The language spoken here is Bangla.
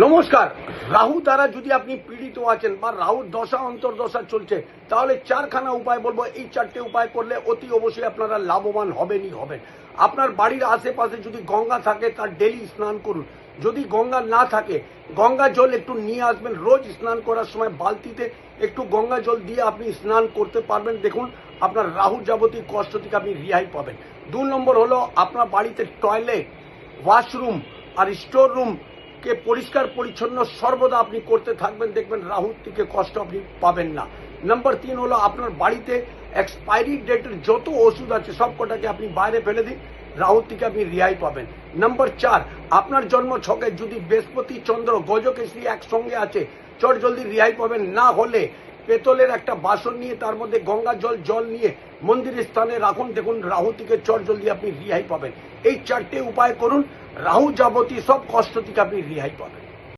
নমস্কার। রাহু দ্বারা যদি আপনি পীড়িত আছেন বা রাহুর দশা অন্তর্দশা চলছে, তাহলে চারখানা উপায় বলবো। এই চারটে উপায় করলে অতি অবশ্যই আপনারা লাভবান হবেনই হবেন। আপনার বাড়ির আশেপাশে যদি গঙ্গা থাকে তার ডেলি স্নান করুন। যদি গঙ্গা না থাকে, গঙ্গা জল একটু নিয়ে আসবেন। রোজ স্নান করার সময় বালতিতে একটু গঙ্গা জল দিয়ে আপনি স্নান করতে পারবেন। দেখুন, আপনার রাহু যাবতীয় কষ্ট থেকে আপনি রেহাই পাবেন। 2 নম্বর হলো, আপনার বাড়িতে টয়লেট, ওয়াশরুম আর স্টোর রুম কে পরিষ্কার পরিচ্ছন্ন সর্বদা আপনি করতে থাকবেন। দেখবেন রাহুর থেকে কষ্ট আপনি পাবেন না। নাম্বার 3 হলো, আপনার বাড়িতে এক্সপায়ারি ডেটের যত ওষুধ আছে সব কটাকে আপনি বাইরে ফেলে দিন। রাহুর থেকে আপনি রেহাই পাবেন। নাম্বার 4, আপনার জন্ম ছকে যদি বৃহস্পতি চন্দ্র গজকেশরী একসঙ্গে আছে, চট জলদি রেহাই পাবেন। না হলে পেতলের একটা বাসন নিয়ে তার মধ্যে গঙ্গা জল নিয়ে মন্দিরের স্থানে রাখুন। দেখুন, রাহু থেকে চট জলদি আপনি রেহাই পাবেন। এই চারটে উপায় করুন, রাহু যাবতীয় সব কষ্ট থেকে আপনি রেহাই পাবেন।